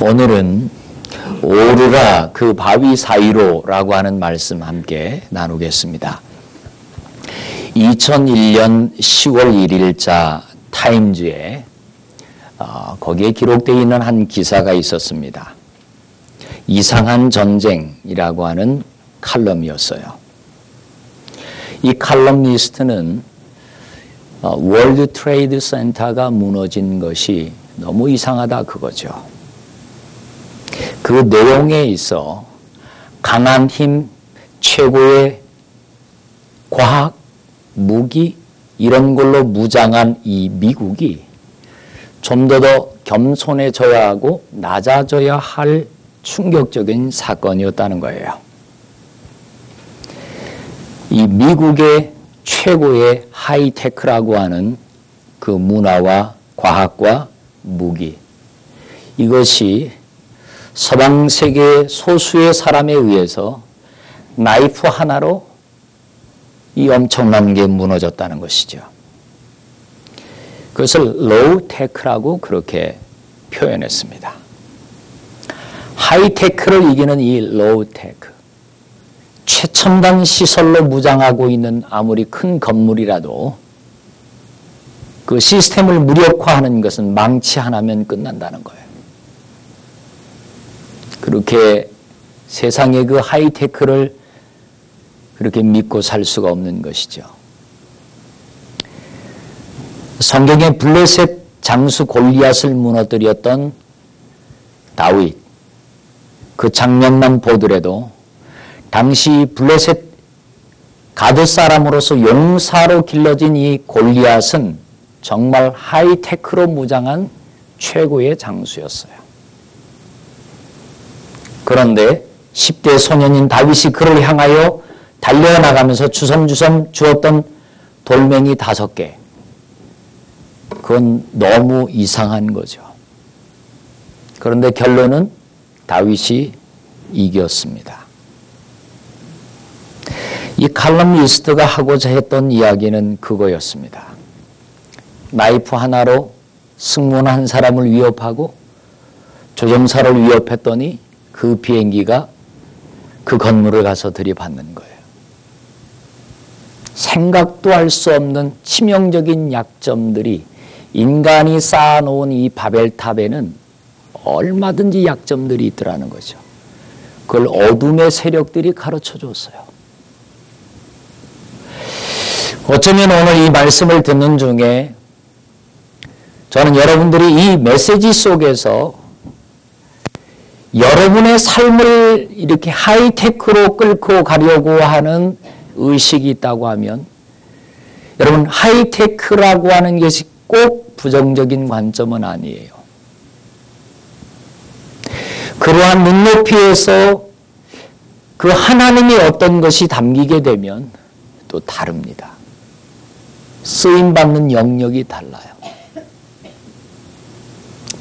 오늘은 오르라 그 바위 사이로라고 하는 말씀 함께 나누겠습니다. 2001년 10월 1일자 타임즈에 거기에 기록되어 있는 한 기사가 있었습니다. 이상한 전쟁이라고 하는 칼럼이었어요. 이 칼럼니스트는 월드 트레이드 센터가 무너진 것이 너무 이상하다 그거죠. 그 내용에 있어 강한 힘, 최고의 과학, 무기 이런 걸로 무장한 이 미국이 좀 더 겸손해져야 하고 낮아져야 할 충격적인 사건이었다는 거예요. 이 미국의 최고의 하이테크라고 하는 그 문화와 과학과 무기, 이것이 서방 세계의 소수의 사람에 의해서 나이프 하나로 이 엄청난 게 무너졌다는 것이죠. 그것을 로우테크라고 그렇게 표현했습니다. 하이테크를 이기는 이 로우테크, 최첨단 시설로 무장하고 있는 아무리 큰 건물이라도 그 시스템을 무력화하는 것은 망치 하나면 끝난다는 거예요. 그렇게 세상의 그 하이테크를 그렇게 믿고 살 수가 없는 것이죠. 성경의 블레셋 장수 골리앗을 무너뜨렸던 다윗, 그 장면만 보더라도 당시 블레셋 가드 사람으로서 용사로 길러진 이 골리앗은 정말 하이테크로 무장한 최고의 장수였어요. 그런데 10대 소년인 다윗이 그를 향하여 달려나가면서 주섬주섬 주었던 돌멩이 5개, 그건 너무 이상한 거죠. 그런데 결론은 다윗이 이겼습니다. 이 칼럼니스트가 하고자 했던 이야기는 그거였습니다. 나이프 하나로 승무원 한 사람을 위협하고 조종사를 위협했더니 그 비행기가 그 건물을 가서 들이받는 거예요. 생각도 할 수 없는 치명적인 약점들이 인간이 쌓아놓은 이 바벨탑에는 얼마든지 약점들이 있더라는 거죠. 그걸 어둠의 세력들이 가르쳐줬어요. 어쩌면 오늘 이 말씀을 듣는 중에 저는 여러분들이 이 메시지 속에서 여러분의 삶을 이렇게 하이테크로 끌고 가려고 하는 의식이 있다고 하면 여러분, 하이테크라고 하는 것이 꼭 부정적인 관점은 아니에요. 그러한 눈높이에서 그 하나님의 어떤 것이 담기게 되면 또 다릅니다. 쓰임받는 영역이 달라요.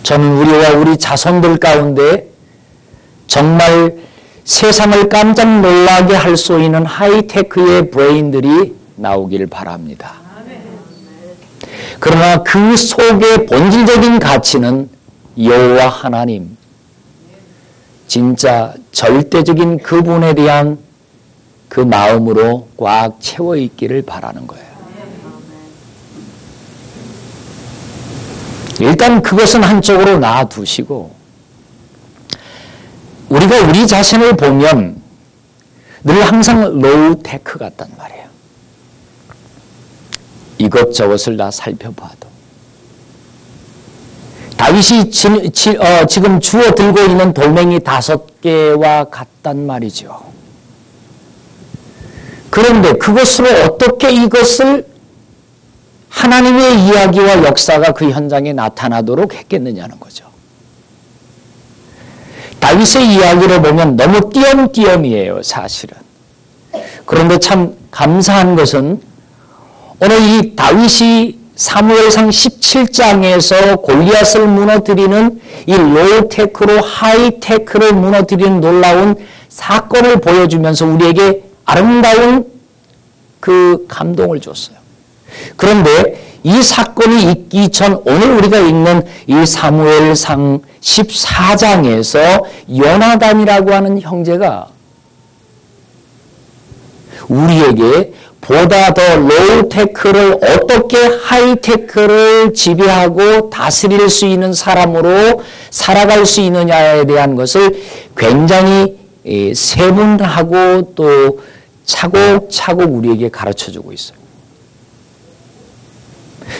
저는 우리와 우리 자손들 가운데 정말 세상을 깜짝 놀라게 할 수 있는 하이테크의 브레인들이 나오길 바랍니다. 그러나 그 속의 본질적인 가치는 여호와 하나님, 진짜 절대적인 그분에 대한 그 마음으로 꽉 채워 있기를 바라는 거예요. 일단 그것은 한쪽으로 놔두시고 우리가 우리 자신을 보면 늘 항상 로우테크 같단 말이에요. 이것저것을 다 살펴봐도. 다윗이 지금 주워 들고 있는 돌멩이 5개와 같단 말이죠. 그런데 그것으로 어떻게 이것을 하나님의 이야기와 역사가 그 현장에 나타나도록 했겠느냐는 거죠. 다윗의 이야기를 보면 너무 띄엄띄엄이에요, 사실은. 그런데 참 감사한 것은 오늘 이 다윗이 사무엘상 17장에서 골리앗을 무너뜨리는 이 로우테크로 하이테크를 무너뜨리는 놀라운 사건을 보여주면서 우리에게 아름다운 그 감동을 줬어요. 그런데 이 사건이 있기 전 오늘 우리가 읽는 이 사무엘상 14장에서 요나단이라고 하는 형제가 우리에게 보다 더 로우테크를 어떻게 하이테크를 지배하고 다스릴 수 있는 사람으로 살아갈 수 있느냐에 대한 것을 굉장히 세분하고 또 차곡차곡 우리에게 가르쳐주고 있어요.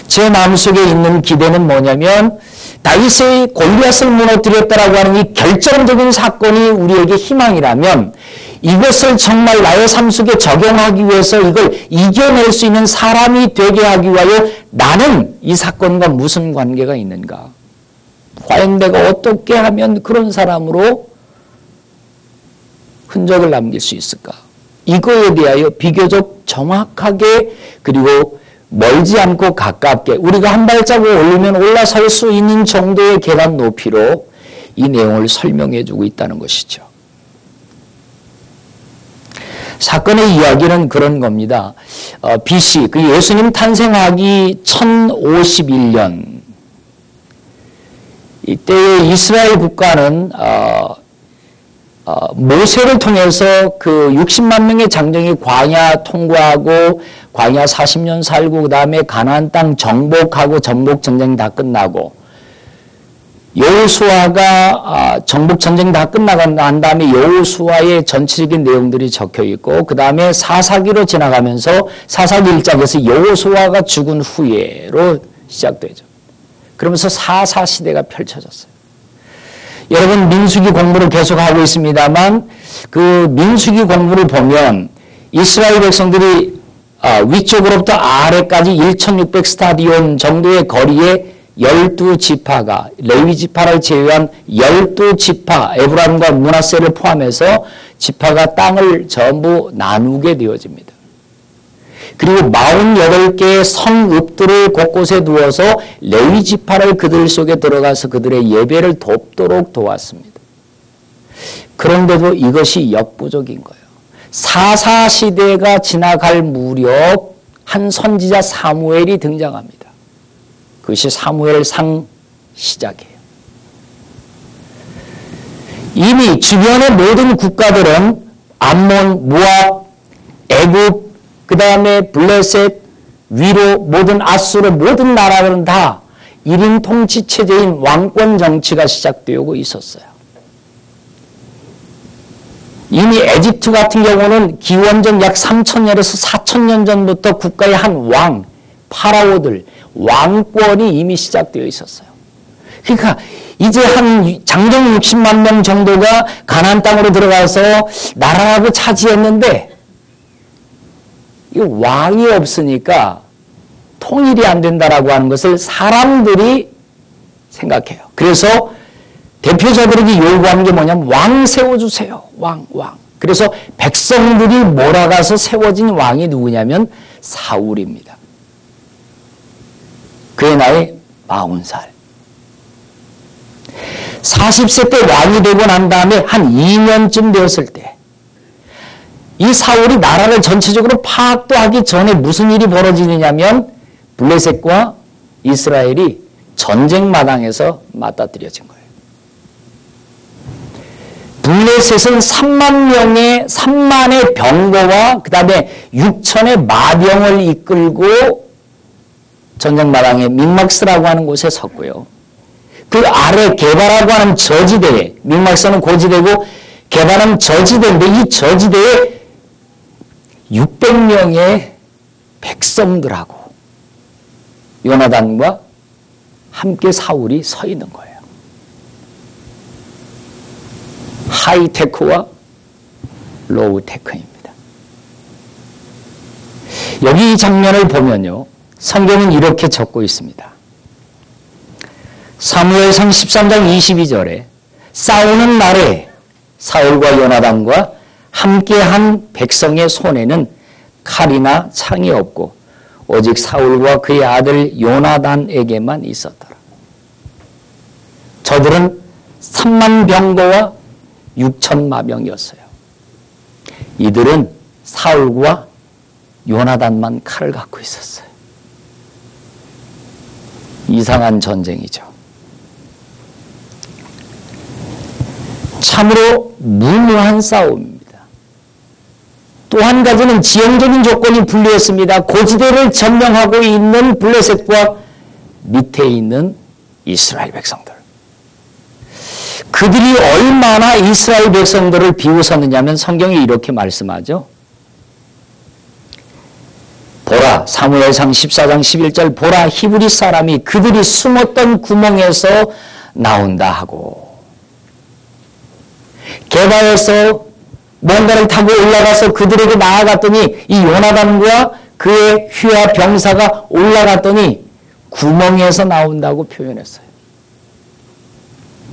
제 마음속에 있는 기대는 뭐냐면 다윗이 골리앗을 무너뜨렸다라고 하는 이 결정적인 사건이 우리에게 희망이라면 이것을 정말 나의 삶 속에 적용하기 위해서 이걸 이겨낼 수 있는 사람이 되게 하기 위하여 나는 이 사건과 무슨 관계가 있는가? 과연 내가 어떻게 하면 그런 사람으로 흔적을 남길 수 있을까? 이거에 대하여 비교적 정확하게 그리고 멀지 않고 가깝게 우리가 한 발자국 올리면 올라설 수 있는 정도의 계단 높이로 이 내용을 설명해 주고 있다는 것이죠. 사건의 이야기는 그런 겁니다. BC, 그 예수님 탄생하기 1051년 이때 이스라엘 국가는 모세를 통해서 그 60만 명의 장정이 광야 통과하고 광야 40년 살고 그 다음에 가나안 땅 정복하고 정복 전쟁 다 끝나고 여호수아가 정복 전쟁 다 끝나고 난 다음에 여호수아의 전체적인 내용들이 적혀 있고 그 다음에 사사기로 지나가면서 사사기 1장에서 여호수아가 죽은 후에로 시작되죠. 그러면서 사사 시대가 펼쳐졌어요. 여러분 민수기 공부를 계속하고 있습니다만 그 민수기 공부를 보면 이스라엘 백성들이 위쪽으로부터 아래까지 1600 스타디온 정도의 거리에 12지파가 레위지파를 제외한 12지파 에브라임과 므낫세를 포함해서 지파가 땅을 전부 나누게 되어집니다. 그리고 48개의 성읍들을 곳곳에 두어서 레위지파를 그들 속에 들어가서 그들의 예배를 돕도록 도왔습니다. 그런데도 이것이 역부족인 거예요. 사사시대가 지나갈 무렵 한 선지자 사무엘이 등장합니다. 그것이 사무엘상 시작이에요. 이미 주변의 모든 국가들은 암몬, 모압, 애굽, 그 다음에 블레셋, 위로 모든 아수르 모든 나라들은 다 1인 통치 체제인 왕권 정치가 시작되고 있었어요. 이미 에집트 같은 경우는 기원전 약 3000년에서 4000년 전부터 국가의 한 왕, 파라오들, 왕권이 이미 시작되어 있었어요. 그러니까 이제 한 장정 60만 명 정도가 가나안 땅으로 들어가서 나라라고 차지했는데 이 왕이 없으니까 통일이 안 된다라고 하는 것을 사람들이 생각해요. 그래서 대표자들에게 요구하는 게 뭐냐면 왕 세워주세요. 왕. 그래서 백성들이 몰아가서 세워진 왕이 누구냐면 사울입니다. 그의 나이 40살. 40세 때 왕이 되고 난 다음에 한 2년쯤 되었을 때 이 사울이 나라를 전체적으로 파악도 하기 전에 무슨 일이 벌어지느냐면 블레셋과 이스라엘이 전쟁 마당에서 맞닥뜨려진 거예요. 블레셋은 3만의 병거와 그 다음에 6천의 마병을 이끌고 전쟁 마당에 믹막스라고 하는 곳에 섰고요. 그 아래 게바라고 하는 저지대에 믹막스는 고지대고 게바는 저지대인데 이 저지대에 600명의 백성들하고 요나단과 함께 사울이 서 있는 거예요. 하이테크와 로우테크입니다. 여기 이 장면을 보면요. 성경은 이렇게 적고 있습니다. 사무엘상 13장 22절에 싸우는 날에 사울과 요나단과 함께한 백성의 손에는 칼이나 창이 없고 오직 사울과 그의 아들 요나단에게만 있었더라. 저들은 3만 병거와 6천 마병이었어요. 이들은 사울과 요나단만 칼을 갖고 있었어요. 이상한 전쟁이죠. 참으로 무모한 싸움입니다. 또 한 가지는 지형적인 조건이 불리했습니다. 고지대를 점령하고 있는 블레셋과 밑에 있는 이스라엘 백성들. 그들이 얼마나 이스라엘 백성들을 비웃었느냐면 성경이 이렇게 말씀하죠. 보라, 사무엘상 14장 11절 보라, 히브리 사람이 그들이 숨었던 구멍에서 나온다 하고, 게바에서 뭔가를 타고 올라가서 그들에게 나아갔더니 이 요나단과 그의 휘하 병사가 올라갔더니 구멍에서 나온다고 표현했어요.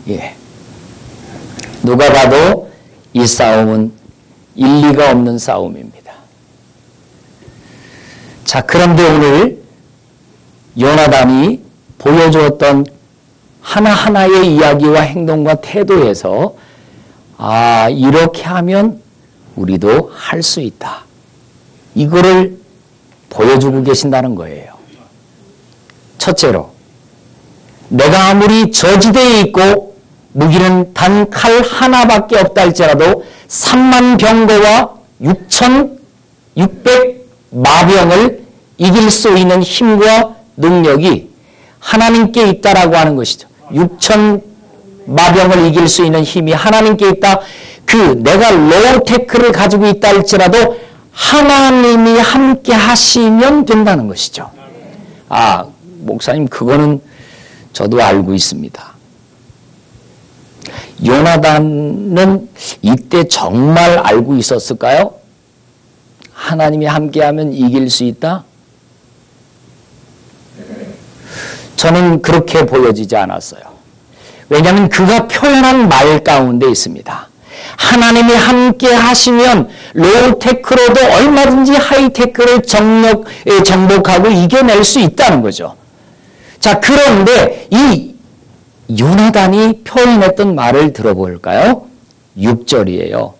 예. 누가 봐도 이 싸움은 일리가 없는 싸움입니다. 자, 그런데 오늘 요나단이 보여주었던 하나하나의 이야기와 행동과 태도에서 이렇게 하면 우리도 할 수 있다. 이거를 보여주고 계신다는 거예요. 첫째로, 내가 아무리 저지대에 있고 무기는 단 칼 하나밖에 없다 할지라도 3만 병거와 6,600 마병을 이길 수 있는 힘과 능력이 하나님께 있다라고 하는 것이죠. 6천 마병을 이길 수 있는 힘이 하나님께 있다. 내가 로우테크를 가지고 있다 할지라도 하나님이 함께 하시면 된다는 것이죠. 목사님, 그거는 저도 알고 있습니다. 요나단은 이때 정말 알고 있었을까요? 하나님이 함께하면 이길 수 있다? 저는 그렇게 보여지지 않았어요. 왜냐하면 그가 표현한 말 가운데 있습니다. 하나님이 함께 하시면 로우테크로도 얼마든지 하이테크를 정복하고 이겨낼 수 있다는 거죠. 자, 그런데 이 요나단이 표현했던 말을 들어볼까요? 6절이에요.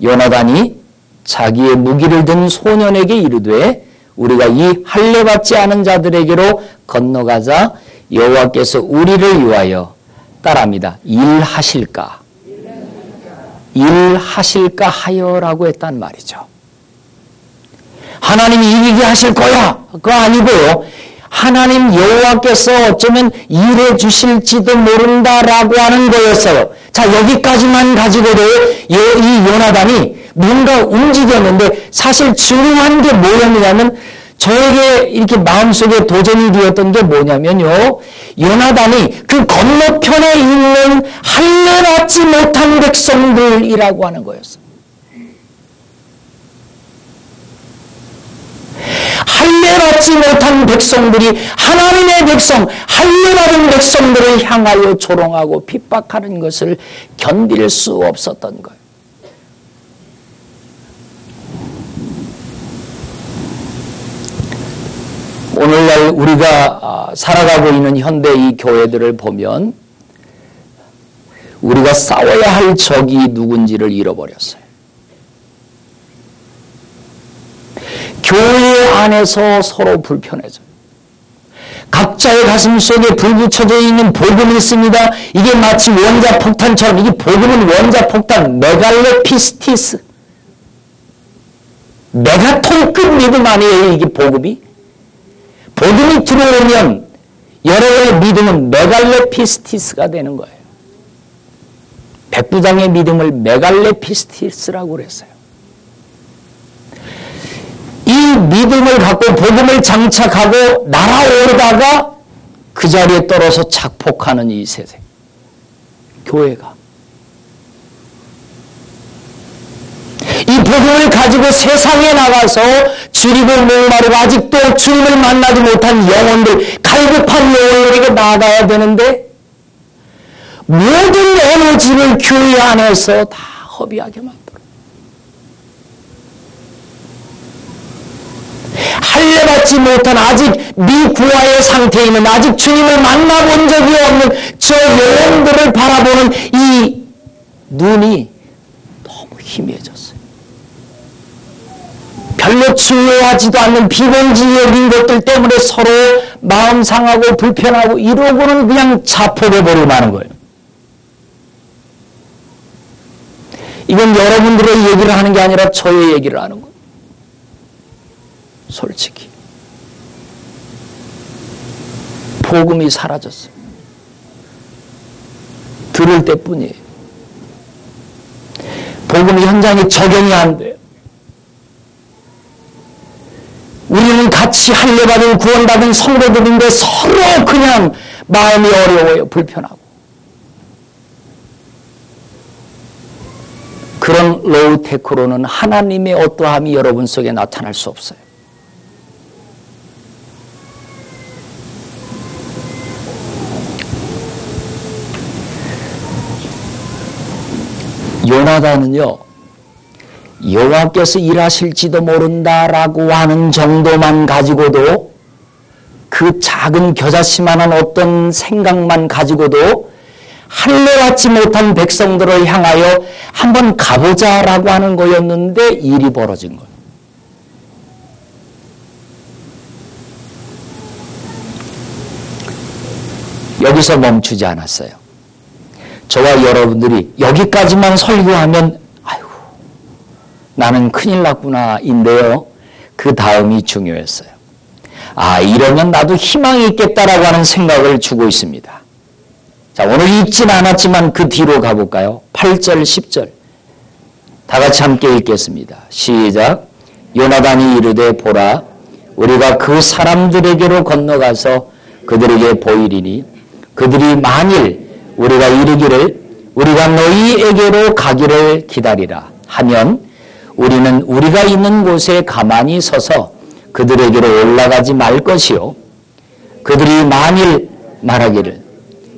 요나단이 자기의 무기를 든 소년에게 이르되 우리가 이 할례받지 않은 자들에게로 건너가자 여호와께서 우리를 위하여 따라합니다. 일하실까 하여라고 했단 말이죠. 하나님이 이기게 하실 거야. 그거 아니고요. 하나님 여호와께서 어쩌면 일해 주실지도 모른다라고 하는 거였어요. 자, 여기까지만 가지고도 이 요나단이 뭔가 움직였는데 사실 중요한 게 뭐였냐면 저에게 이렇게 마음속에 도전이 되었던 게 뭐냐면요. 요나단이 그 건너편에 있는 할례받지 못한 백성들이라고 하는 거였어요. 할례받지 못한 백성들이 하나님의 백성, 할례받은 백성들을 향하여 조롱하고 핍박하는 것을 견딜 수 없었던 거예요. 오늘날 우리가 살아가고 있는 현대 이 교회들을 보면 우리가 싸워야 할 적이 누군지를 잃어버렸어요. 교회 안에서 서로 불편해져요. 각자의 가슴 속에 불 붙여져 있는 복음이 있습니다. 이게 마치 원자폭탄처럼, 이게 복음은 원자폭탄, 메갈레피스티스, 메가톤급 믿음 아니에요, 이게 복음이? 복음이 들어오면 여러분의 믿음은 메갈레피스티스가 되는 거예요. 백부장의 믿음을 메갈레피스티스라고 그랬어요. 이 믿음을 갖고 복음을 장착하고 날아오르다가 그 자리에 떨어져 착폭하는 이 세상, 교회가. 이 복음을 가지고 세상에 나가서 줄이고 목마르고 아직도 주님을 만나지 못한 영혼들, 갈급한 영혼들에게 나아가야 되는데 모든 에너지를 교회 안에서 다 허비하게 만들어. 할례받지 못한 아직 미구화의 상태에 있는, 아직 주님을 만나본 적이 없는 저 영혼들을 바라보는 이 눈이 너무 희미해졌어요. 별로 중요하지도 않는 비공지적인 것들 때문에 서로 마음 상하고 불편하고 이러고는 그냥 자폭해버리고 마는 거예요. 이건 여러분들의 얘기를 하는 게 아니라 저의 얘기를 하는 거예요. 솔직히. 복음이 사라졌어요. 들을 때뿐이에요. 복음이 현장에 적용이 안 돼요. 우리는 같이 할례받은 구원받은 성도들인데 서로 그냥 마음이 어려워요. 불편하고. 그런 로우테크로는 하나님의 어떠함이 여러분 속에 나타날 수 없어요. 요나단은요, 여호와께서 일하실지도 모른다라고 하는 정도만 가지고도, 그 작은 겨자씨만한 어떤 생각만 가지고도 할례받지 못한 백성들을 향하여 한번 가보자라고 하는 거였는데 일이 벌어진 거예요. 여기서 멈추지 않았어요. 저와 여러분들이 여기까지만 설교하면 아이고 나는 큰일 났구나 인데요. 그 다음이 중요했어요. 아, 이러면 나도 희망이 있겠다라고 하는 생각을 주고 있습니다. 자, 오늘 읽진 않았지만 그 뒤로 가볼까요? 8절, 10절. 다 같이 함께 읽겠습니다. 시작. 요나단이 이르되 보라, 우리가 그 사람들에게로 건너가서 그들에게 보이리니 그들이 만일 우리가 이르기를 우리가 너희에게로 가기를 기다리라 하면 우리는 우리가 있는 곳에 가만히 서서 그들에게로 올라가지 말 것이요. 그들이 만일 말하기를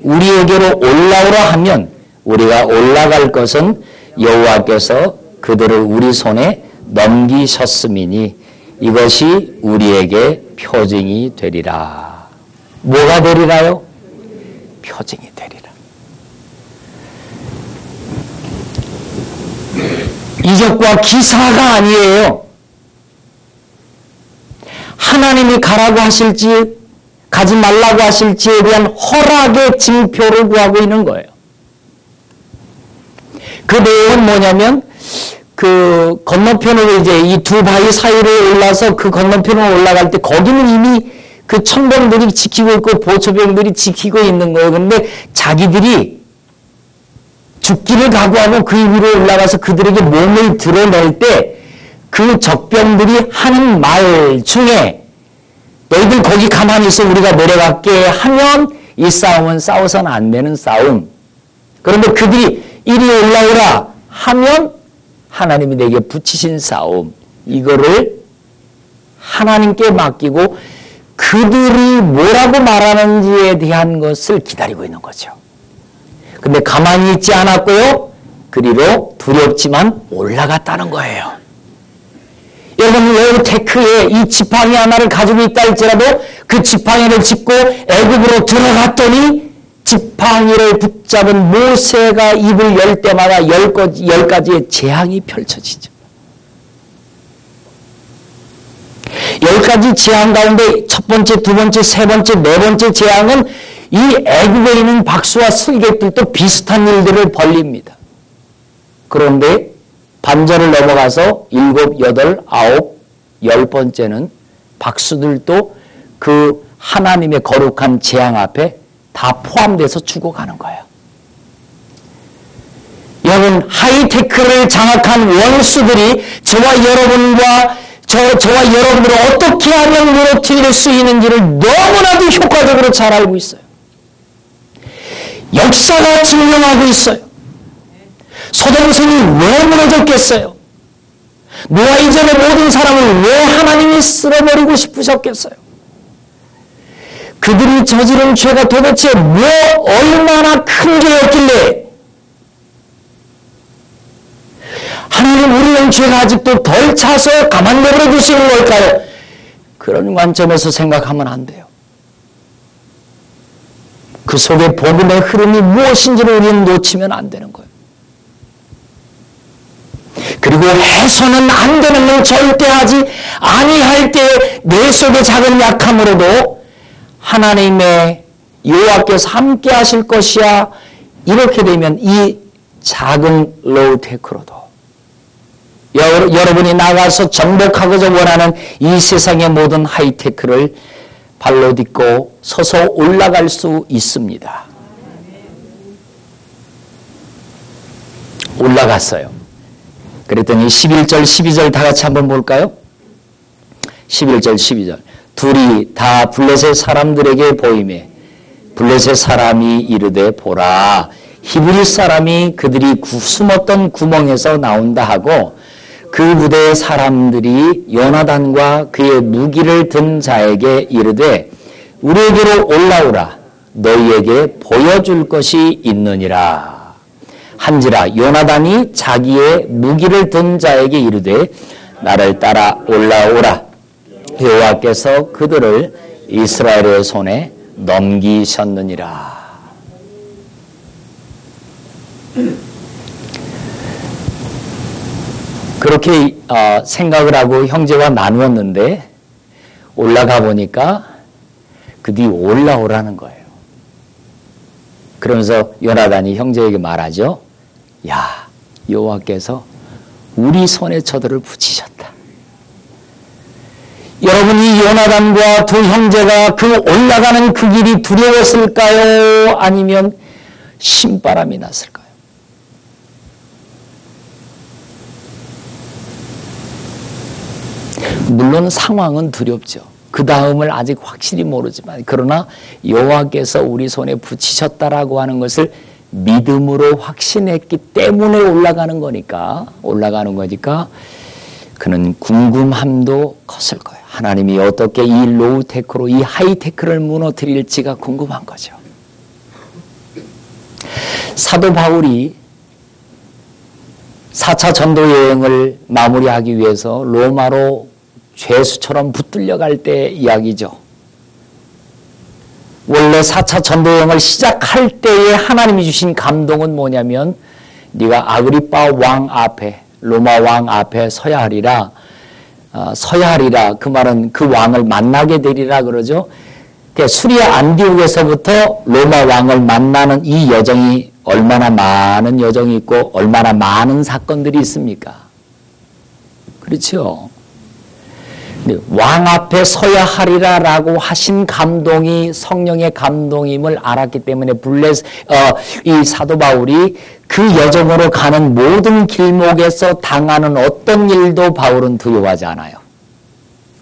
우리에게로 올라오라 하면 우리가 올라갈 것은 여호와께서 그들을 우리 손에 넘기셨음이니 이것이 우리에게 표징이 되리라. 뭐가 되리라요? 표징이 되리라. 이적과 기사가 아니에요. 하나님이 가라고 하실지 가지 말라고 하실지에 대한 허락의 징표를 구하고 있는 거예요. 그 내용은 뭐냐면 그 건너편으로 이제 이 두 바위 사이로 올라서 그 건너편으로 올라갈 때 거기는 이미 그 천병들이 지키고 있고 보초병들이 지키고 있는 거예요. 그런데 자기들이 죽기를 각오하고 그 위로 올라가서 그들에게 몸을 드러낼 때 그 적병들이 하는 말 중에 너희들 거기 가만히 있어 우리가 내려갈게 하면 이 싸움은 싸워서는 안 되는 싸움. 그런데 그들이 이리 올라오라 하면 하나님이 내게 붙이신 싸움. 이거를 하나님께 맡기고 그들이 뭐라고 말하는지에 대한 것을 기다리고 있는 거죠. 근데 가만히 있지 않았고요. 그리로 두렵지만 올라갔다는 거예요. 여러분, 로우테크에 이 지팡이 하나를 가지고 있다 할지라도 그 지팡이를 짚고 애굽으로 들어갔더니 지팡이를 붙잡은 모세가 입을 열 때마다 10가지의 재앙이 펼쳐지죠. 10가지 재앙 가운데 첫 번째, 두 번째, 세 번째, 네 번째 재앙은 이 애굽에 있는 박수와 슬객들도 비슷한 일들을 벌립니다. 그런데 반절을 넘어가서 7, 8, 9, 10번째는 박수들도 그 하나님의 거룩한 재앙 앞에 다 포함돼서 죽어가는 거예요. 여러분, 하이테크를 장악한 원수들이 저와 여러분과 저와 여러분들을 어떻게 하면 무너뜨릴 수 있는지를 너무나도 효과적으로 잘 알고 있어요. 역사가 증명하고 있어요. 소돔성이 왜 무너졌겠어요? 노아 이전의 모든 사람을 왜 하나님이 쓸어버리고 싶으셨겠어요? 그들이 저지른 죄가 도대체 얼마나 큰 죄였길래 하나님 우리는 죄가 아직도 덜 차서 가만 내버려 두시는 걸까요? 그런 관점에서 생각하면 안 돼요. 그 속에 복음의 흐름이 무엇인지를 우리는 놓치면 안 되는 거예요. 그리고 해서는 안 되는 걸 절대 하지 아니할 때 내 속의 작은 약함으로도 하나님의 여호와께서 함께 하실 것이야. 이렇게 되면 이 작은 로우테크로도 여러분이 나가서 정복하고자 원하는 이 세상의 모든 하이테크를 발로 딛고 서서 올라갈 수 있습니다. 올라갔어요. 그랬더니 11절, 12절 다 같이 한번 볼까요? 11절, 12절. 둘이 다 블레셋 사람들에게 보이매 블레셋 사람이 이르되 보라 히브리 사람이 그들이 숨었던 구멍에서 나온다 하고 그 부대의 사람들이 요나단과 그의 무기를 든 자에게 이르되 우리에게로 올라오라 너희에게 보여줄 것이 있느니라 한지라 요나단이 자기의 무기를 든 자에게 이르되 나를 따라 올라오라 여호와께서 그들을 이스라엘의 손에 넘기셨느니라. 그렇게 생각을 하고 형제와 나누었는데 올라가 보니까 그 뒤 올라오라는 거예요. 그러면서 요나단이 형제에게 말하죠. 야, 여호와께서 우리 손에 저들을 붙이셨다. 여러분이 요나단과 두 형제가 그 올라가는 그 길이 두려웠을까요? 아니면 신바람이 났을까요? 물론 상황은 두렵죠. 그 다음을 아직 확실히 모르지만 그러나 여호와께서 우리 손에 붙이셨다라고 하는 것을 믿음으로 확신했기 때문에 올라가는 거니까 그는 궁금함도 컸을 거예요. 하나님이 어떻게 이 로우테크로 이 하이테크를 무너뜨릴지가 궁금한 거죠. 사도 바울이 4차 전도 여행을 마무리하기 위해서 로마로 죄수처럼 붙들려 갈 때 이야기죠. 원래 4차 전도 여행을 시작할 때에 하나님이 주신 감동은 뭐냐면 네가 아그리빠 왕 앞에 로마 왕 앞에 서야 하리라. 그 말은 그 왕을 만나게 되리라 그러죠. 수리아 안디옥에서부터 로마 왕을 만나는 이 여정이 얼마나 많은 여정이 있고 얼마나 많은 사건들이 있습니까? 그렇죠. 왕 앞에 서야 하리라라고 하신 감동이 성령의 감동임을 알았기 때문에 이 사도 바울이 그 여정으로 가는 모든 길목에서 당하는 어떤 일도 바울은 두려워하지 않아요.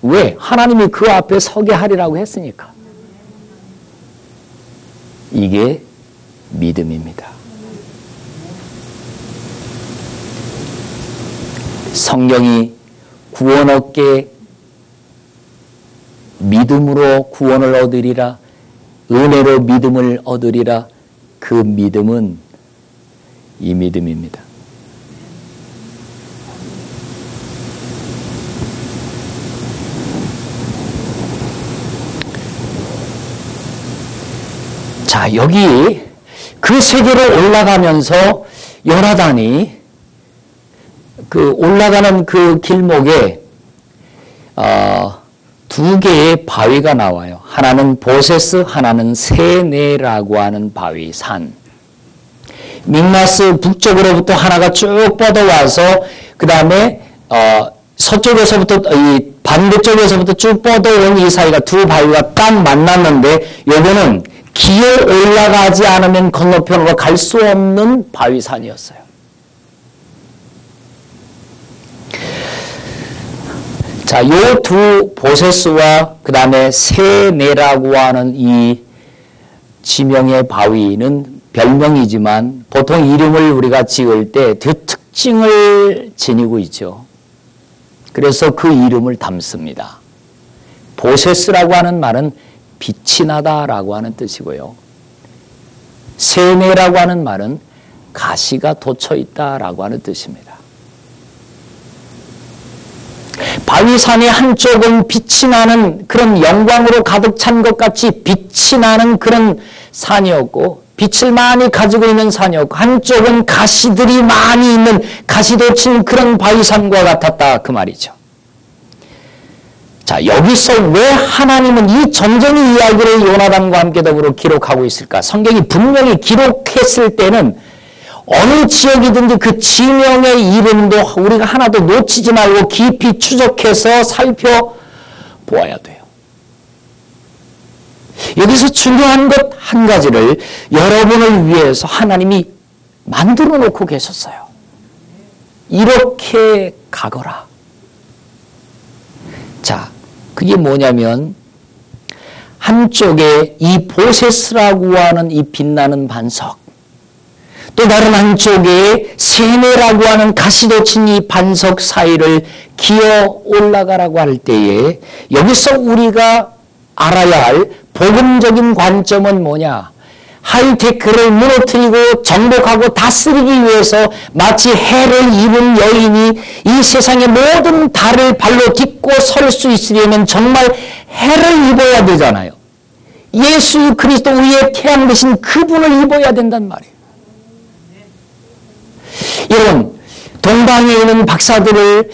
왜? 하나님이 그 앞에 서게 하리라고 했으니까. 이게 믿음입니다. 성경이 구원 얻게 믿음으로 구원을 얻으리라 은혜로 믿음을 얻으리라 그 믿음은 이 믿음입니다. 자, 여기 그 세계로 올라가면서 요나단이 그 올라가는 그 길목에 두 개의 바위가 나와요. 하나는 보세스, 하나는 세네라고 하는 바위, 산. 믹마스 북쪽으로부터 하나가 쭉 뻗어와서 그 다음에 서쪽에서부터 이 반대쪽에서부터 쭉 뻗어온 이 사이가 두 바위가 딱 만났는데 요거는 기어 올라가지 않으면 건너편으로 갈 수 없는 바위산이었어요. 자, 요 두 보세스와 그 다음에 세네라고 하는 이 지명의 바위는 별명이지만 보통 이름을 우리가 지을 때 그 특징을 지니고 있죠. 그래서 그 이름을 담습니다. 보세스라고 하는 말은 빛이 나다라고 하는 뜻이고요. 세네라고 하는 말은 가시가 돋쳐 있다라고 하는 뜻입니다. 바위산의 한쪽은 빛이 나는 그런 영광으로 가득 찬 것 같이 빛이 나는 그런 산이었고 빛을 많이 가지고 있는 산이었고 한쪽은 가시들이 많이 있는 가시돋친 그런 바위산과 같았다 그 말이죠. 자, 여기서 왜 하나님은 이 전쟁의 이야기를 요나단과 함께 더불어 기록하고 있을까? 성경이 분명히 기록했을 때는 어느 지역이든지 그 지명의 이름도 우리가 하나도 놓치지 말고 깊이 추적해서 살펴보아야 돼요. 여기서 중요한 것 한 가지를 여러분을 위해서 하나님이 만들어 놓고 계셨어요. 이렇게 가거라. 자, 그게 뭐냐면 한쪽에 이 보세스라고 하는 이 빛나는 반석, 또 다른 한쪽에 세네라고 하는 가시돋친 이 반석 사이를 기어 올라가라고 할 때에 여기서 우리가 알아야 할 복음적인 관점은 뭐냐? 하이테크를 무너뜨리고 정복하고 다스리기 위해서 마치 해를 입은 여인이 이 세상의 모든 달을 발로 딛고 설 수 있으려면 정말 해를 입어야 되잖아요. 예수 그리스도 위에 태양되신 그분을 입어야 된단 말이에요. 여러분, 동방에 있는 박사들을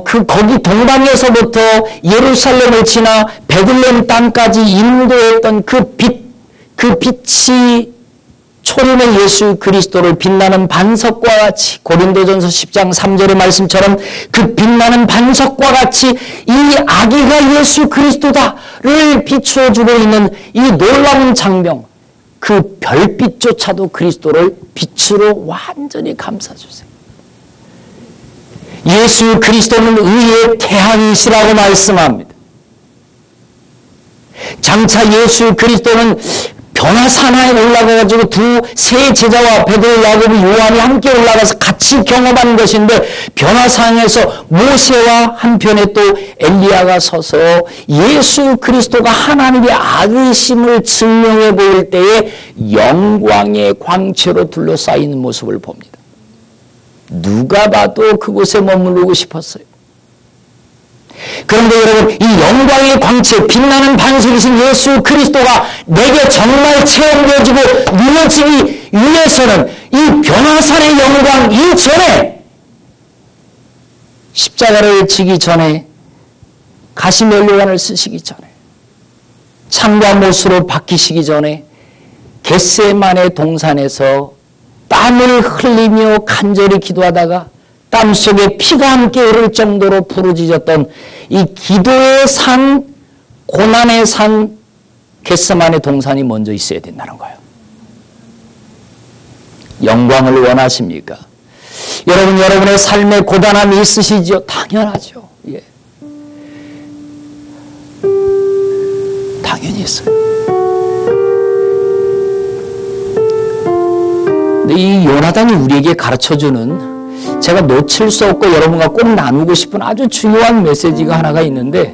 거기 동방에서부터 예루살렘을 지나 베들레헴 땅까지 인도했던 그 빛이 초림의 예수 그리스도를 빛나는 반석과 같이, 고린도전서 10장 3절의 말씀처럼 그 빛나는 반석과 같이 이 아기가 예수 그리스도다를 비추어주고 있는 이 놀라운 장명, 그 별빛조차도 그리스도를 빛으로 완전히 감싸주세요. 예수 그리스도는 의의 태양이시라고 말씀합니다. 장차 예수 그리스도는 변화산에 올라가가지고 세 제자와 베드로, 야고보, 요한이 함께 올라가서 같이 경험한 것인데, 변화산에서 모세와 한편에 또 엘리야가 서서 예수 그리스도가 하나님의 아들이심을 증명해 보일 때에 영광의 광채로 둘러싸이는 모습을 봅니다. 누가 봐도 그곳에 머무르고 싶었어요. 그런데 여러분, 이 영광의 광채, 빛나는 반석이신 예수 그리스도가 내게 정말 체험되어지고 누려지기 위해서는 이 변화산의 영광 이전에, 십자가를 지기 전에, 가시면류관을 쓰시기 전에, 창과 못으로 박히시기 전에 겟세마네 동산에서 땀을 흘리며 간절히 기도하다가 땀 속에 피가 함께 흐를 정도로 부르짖었던 이 기도의 산, 고난의 산, 겟세마네 동산이 먼저 있어야 된다는 거예요. 영광을 원하십니까? 여러분, 여러분의 삶에 고단함이 있으시죠? 당연하죠. 예. 당연히 있어요. 근데 이 요나단이 우리에게 가르쳐주는, 제가 놓칠 수 없고 여러분과 꼭 나누고 싶은 아주 중요한 메시지가 하나가 있는데,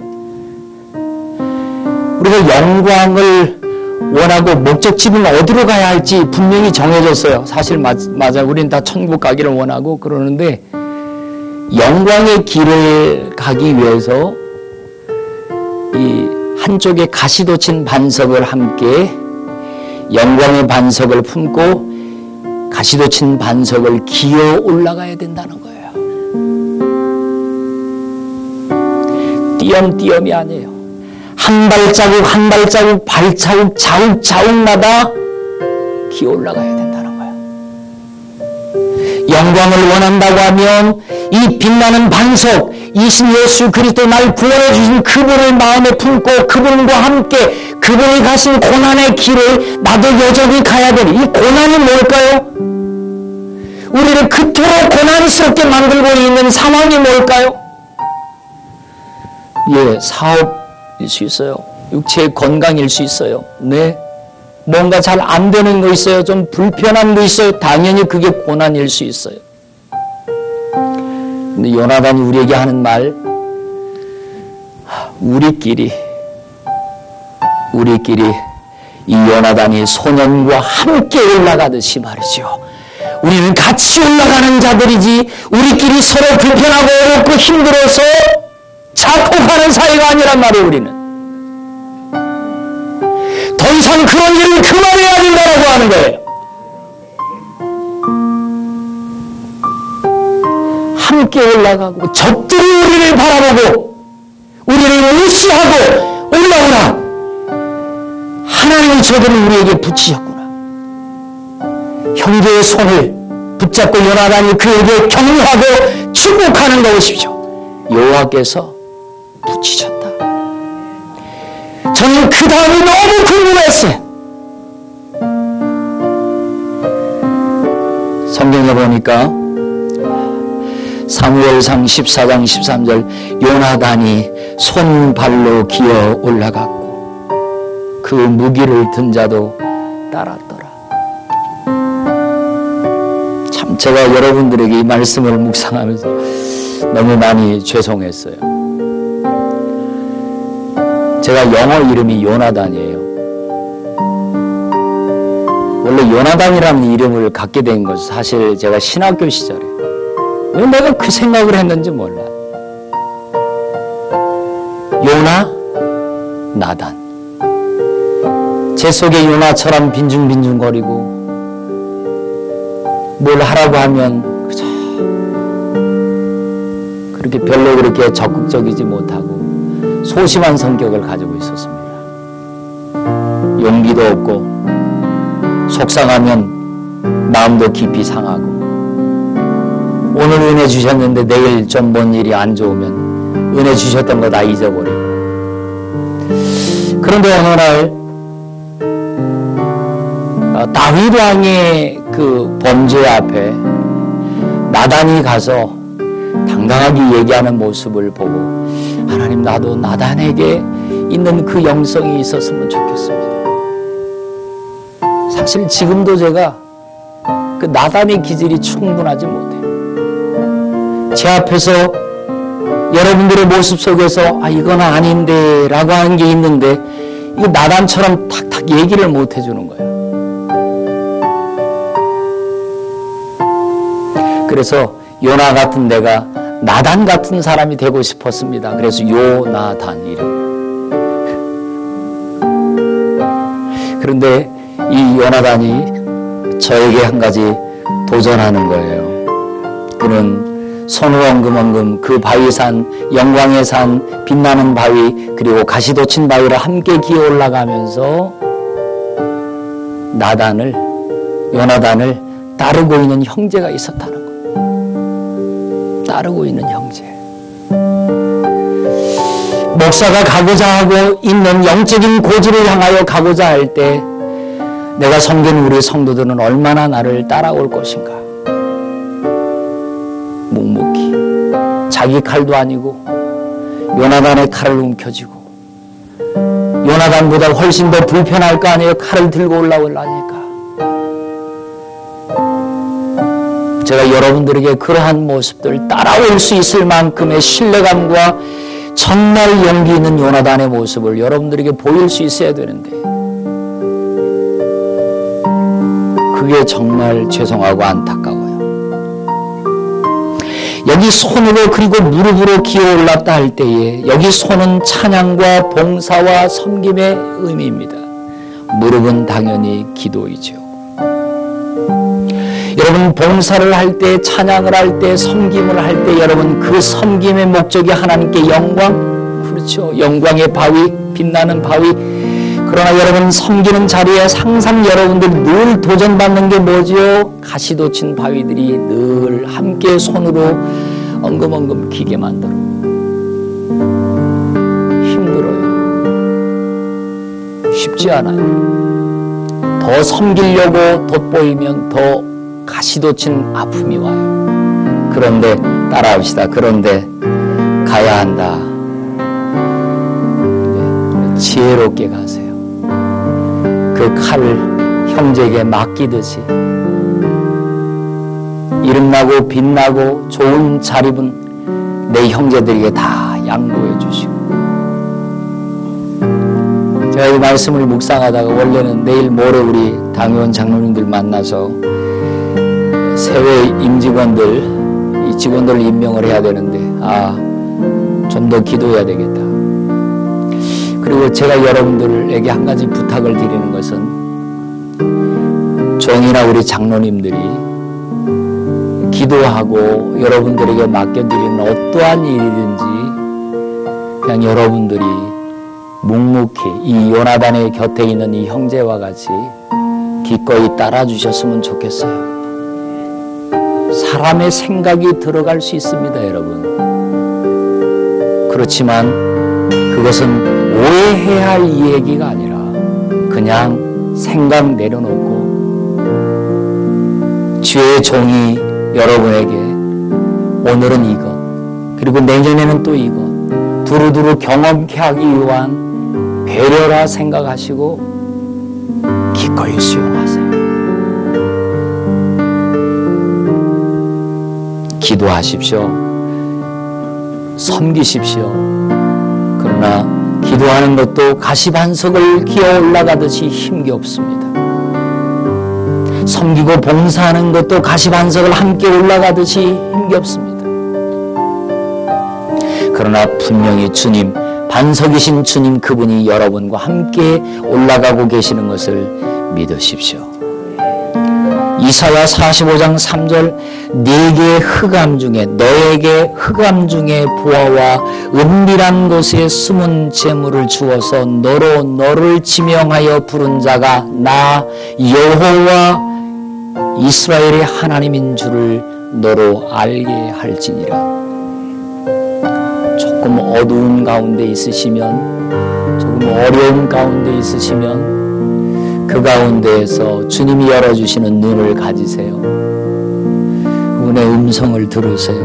우리가 영광을 원하고 목적지는 어디로 가야 할지 분명히 정해졌어요. 사실 맞아. 우린 다 천국 가기를 원하고 그러는데, 영광의 길을 가기 위해서 이 한쪽에 가시돋친 반석을 함께, 영광의 반석을 품고 가시돋친 반석을 기어 올라가야 된다는 거예요. 띄엄띄엄이 아니에요. 한 발자국 한 발자국, 발자국 자국자국마다 기어 올라가야 된다는 거예요. 영광을 원한다고 하면 이 빛나는 반석, 이신 예수 그리스도 날 구원해 주신 그분을 마음에 품고 그분과 함께 그분이 가신 고난의 길을 나도 여전히 가야 되니, 이 고난이 뭘까요? 우리를 그토록 고난스럽게 만들고 있는 상황이 뭘까요? 예, 사업일 수 있어요. 육체의 건강일 수 있어요. 네, 뭔가 잘 안 되는 거 있어요. 좀 불편한 거 있어요. 당연히 그게 고난일 수 있어요. 근데 요나단이 우리에게 하는 말, 우리끼리 이 요나단이 소년과 함께 올라가듯이 말이죠. 우리는 같이 올라가는 자들이지, 우리끼리 서로 불편하고 어렵고 힘들어서 자폭하는 사이가 아니란 말이에요. 우리는 더 이상 그런 일을 그만해야 된다고 하는 거예요. 함께 올라가고, 적들이 우리를 바라보고 우리를 무시하고 올라오라, 하나님이 저들을 우리에게 붙이셨구나. 형제의 손을 붙잡고 요나단이 그에게 격려하고 축복하는 거 보십시오. 여호와께서 붙이셨다. 저는 그 다음이 너무 궁금했어요. 성경에 보니까 사무엘상 14장 13절 요나단이 손발로 기어 올라갔고 그 무기를 든 자도 따랐더라. 참 제가 여러분들에게 이 말씀을 묵상하면서 너무 많이 죄송했어요. 제가 영어 이름이 요나단이에요. 원래 요나단이라는 이름을 갖게 된 것은 사실 제가 신학교 시절에 왜 내가 그 생각을 했는지 몰라요. 요나, 나단. 제 속에 요나처럼 빈중빈중거리고 뭘 하라고 하면 그저 그렇게 별로 그렇게 적극적이지 못하고 소심한 성격을 가지고 있었습니다. 용기도 없고 속상하면 마음도 깊이 상하고 오늘 은혜 주셨는데 내일 좀 뭔 일이 안 좋으면 은혜 주셨던 거 다 잊어버리고 그런데 어느 날 다윗 왕의 그 범죄 앞에 나단이 가서 당당하게 얘기하는 모습을 보고 하나님 나도 나단에게 있는 그 영성이 있었으면 좋겠습니다. 사실 지금도 제가 그 나단의 기질이 충분하지 못해요. 제 앞에서 여러분들의 모습 속에서 이건 아닌데 라고 하는 게 있는데 이거 나단처럼 탁탁 얘기를 못 해주는 거예요. 그래서 요나 같은 내가 나단 같은 사람이 되고 싶었습니다. 그래서 요나단 이름. 그런데 이 요나단이 저에게 한 가지 도전하는 거예요. 그는 손으로 엉금엉금 그 바위산, 영광의 산, 빛나는 바위 그리고 가시돋친 바위를 함께 기어 올라가면서 요나단을 따르고 있는 형제가 있었다는 거예요. 따르고 있는 형제. 목사가 가고자 하고 있는 영적인 고지를 향하여 가고자 할 때 내가 섬기는 우리 성도들은 얼마나 나를 따라올 것인가. 묵묵히 자기 칼도 아니고 요나단의 칼을 움켜쥐고 요나단보다 훨씬 더 불편할 거 아니에요. 칼을 들고 올라오려니까. 제가 여러분들에게 그러한 모습들 따라올 수 있을 만큼의 신뢰감과 정말 용기 있는 요나단의 모습을 여러분들에게 보일 수 있어야 되는데 그게 정말 죄송하고 안타까워요. 여기 손으로 그리고 무릎으로 기어 올랐다 할 때에 여기 손은 찬양과 봉사와 섬김의 의미입니다. 무릎은 당연히 기도이죠. 여러분 봉사를 할 때, 찬양을 할 때, 섬김을 할 때 여러분 그 섬김의 목적이 하나님께 영광, 그렇죠. 영광의 바위, 빛나는 바위. 그러나 여러분 섬기는 자리에 항상 여러분들 늘 도전받는 게 뭐죠? 가시돋친 바위들이 늘 함께 손으로 엉금엉금 기게 만들어. 힘들어요. 쉽지 않아요. 더 섬기려고 돋보이면 더 가시돋친 아픔이 와요. 그런데 따라합시다. 그런데 가야 한다. 지혜롭게 가세요. 그 칼을 형제에게 맡기듯이 이름나고 빛나고 좋은 잘 입은 내 형제들에게 다 양보해 주시고 제가 이 말씀을 묵상하다가 원래는 내일 모레 우리 당회원 장로님들 만나서 세외 임직원들 이 직원들을 임명을 해야 되는데 좀 더 기도해야 되겠다. 그리고 제가 여러분들에게 한 가지 부탁을 드리는 것은 종이나 우리 장로님들이 기도하고 여러분들에게 맡겨드리는 어떠한 일이든지 그냥 여러분들이 묵묵히 이 요나단의 곁에 있는 이 형제와 같이 기꺼이 따라주셨으면 좋겠어요. 사람의 생각이 들어갈 수 있습니다, 여러분. 그렇지만 그것은 오해해야 할 이야기가 아니라 그냥 생각 내려놓고 주의 종이 여러분에게 오늘은 이것, 그리고 내년에는 또 이것, 두루두루 경험케 하기 위한 배려라 생각하시고 기꺼이 수용하세요. 기도하십시오. 섬기십시오. 그러나 기도하는 것도 가시반석을 기어 올라가듯이 힘겹습니다. 섬기고 봉사하는 것도 가시반석을 함께 올라가듯이 힘겹습니다. 그러나 분명히 주님, 반석이신 주님 그분이 여러분과 함께 올라가고 계시는 것을 믿으십시오. 이사야 45장 3절 네게 흑암 중에 너에게 흑암 중에 보아와 은밀한 곳에 숨은 재물을 주어서 너를 지명하여 부른 자가 나 여호와 이스라엘의 하나님인 줄을 너로 알게 할지니라. 조금 어두운 가운데 있으시면, 조금 어려운 가운데 있으시면 그 가운데에서 주님이 열어주시는 눈을 가지세요. 그분의 음성을 들으세요.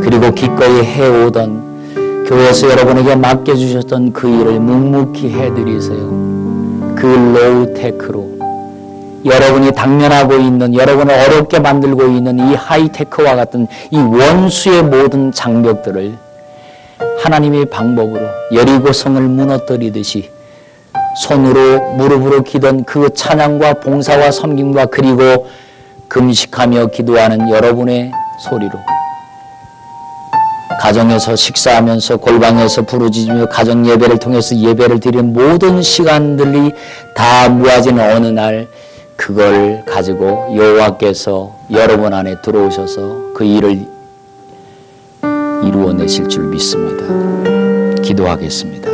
그리고 기꺼이 해오던 교회에서 여러분에게 맡겨주셨던 그 일을 묵묵히 해드리세요. 그 로우테크로 여러분이 당면하고 있는, 여러분을 어렵게 만들고 있는 이 하이테크와 같은 이 원수의 모든 장벽들을 하나님의 방법으로 여리고성을 무너뜨리듯이 손으로 무릎으로 기던 그 찬양과 봉사와 섬김과 그리고 금식하며 기도하는 여러분의 소리로 가정에서 식사하면서 골방에서 부르짖으며 가정 예배를 통해서 예배를 드리는 모든 시간들이 다 모아지는 어느 날 그걸 가지고 여호와께서 여러분 안에 들어오셔서 그 일을 이루어내실 줄 믿습니다. 기도하겠습니다.